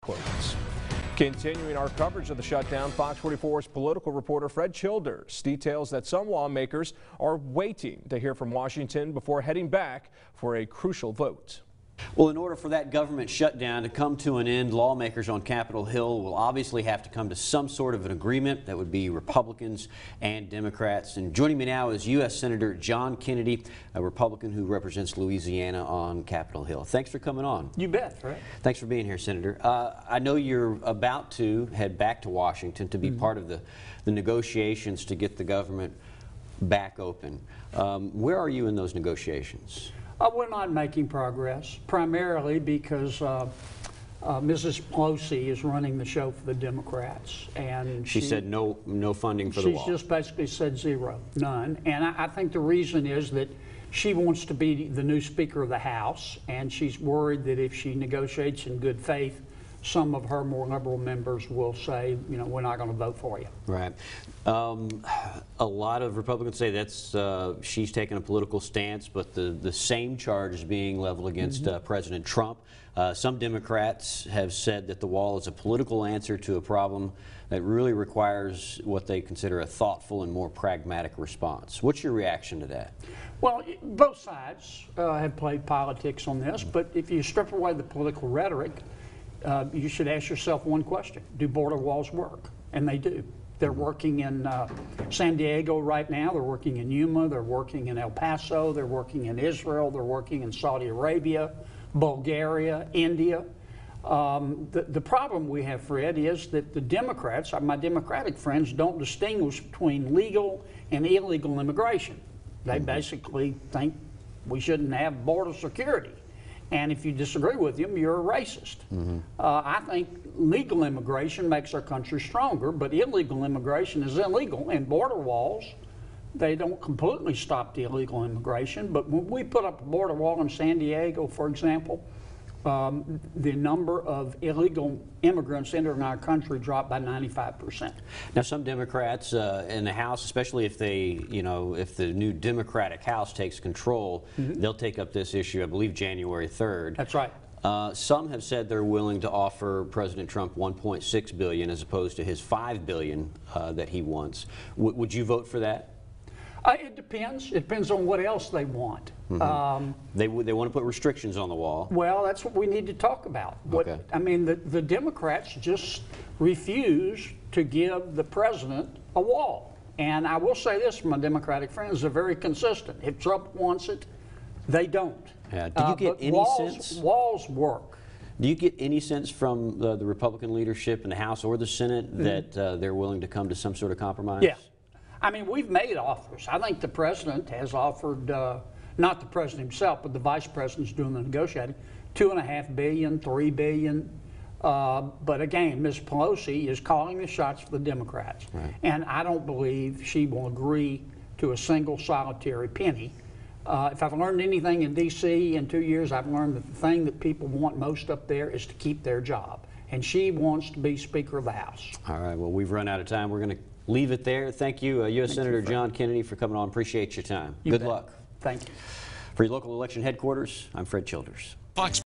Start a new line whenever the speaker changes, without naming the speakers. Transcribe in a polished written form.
Quotes. Continuing our coverage of the shutdown, Fox 44's political reporter Fred Childers details that some lawmakers are waiting to hear from Washington before heading back for a crucial vote.
Well, in order for that government shutdown to come to an end, lawmakers on Capitol Hill will obviously have to come to some sort of an agreement. That would be Republicans and Democrats. And joining me now is U.S. Senator John Kennedy, a Republican who represents Louisiana on Capitol Hill. Thanks for coming on.
You bet, right?
Thanks for being here, Senator. I know you're about to head back to Washington to be part of the negotiations to get the government back open. Where are you in those negotiations?
We're not making progress, primarily because Mrs. Pelosi is running the show for the Democrats, and
she said no funding for the wall.
She's just basically said zero, none. And I think the reason is that she wants to be the new Speaker of the House, and she's worried that if she negotiates in good faith, some of her more liberal members will say, you know, we're not going to vote for you.
Right. A lot of Republicans say that's she's taken a political stance, but the same charge is being leveled against President Trump. Some Democrats have said that the wall is a political answer to a problem that really requires what they consider a thoughtful and more pragmatic response. What's your reaction to that?
Well, both sides have played politics on this, but if you strip away the political rhetoric, you should ask yourself one question: do border walls work? And they do. They're working in San Diego right now. They're working in Yuma. They're working in El Paso. They're working in Israel. They're working in Saudi Arabia, Bulgaria, India. The problem we have, Fred, is that the Democrats, my Democratic friends, don't distinguish between legal and illegal immigration. They basically think we shouldn't have border security. And if you disagree with them, you're a racist. I think legal immigration makes our country stronger, but illegal immigration is illegal. And border walls, they don't completely stop the illegal immigration. But when we put up a border wall in San Diego, for example, the number of illegal immigrants entering our country dropped by 95%.
Now, some Democrats in the House, especially if they, if the new Democratic House takes control, they'll take up this issue, I believe, January 3rd.
That's right.
Some have said they're willing to offer President Trump $1.6 billion as opposed to his $5 billion that he wants. Would you vote for that?
It depends. It depends on what else they want.
They want to put restrictions on the wall.
Well, that's what we need to talk about.
Okay.
I mean, the Democrats just refuse to give the president a wall. And I will say this, my Democratic friends, they're very consistent. If Trump wants it, they don't.
Yeah. Do you get any sense?
Walls work.
Do you get any sense from the Republican leadership in the House or the Senate that they're willing to come to some sort of compromise?
Yeah. I mean, we've made offers. I think the president has offered, not the president himself, but the vice president's doing the negotiating, $2.5 billion, $3 billion. But again, Ms. Pelosi is calling the shots for the Democrats.
Right.
And I don't believe she will agree to a single solitary penny. If I've learned anything in D.C. in 2 years, I've learned that the thing that people want most up there is to keep their job. And she wants to be Speaker of the House.
All right, well, we've run out of time. We're going to leave it there. Thank you, U.S. Senator John Kennedy, for coming on. Appreciate your time. Good luck.
Thank you.
For your local election headquarters, I'm Fred Childers.
Fox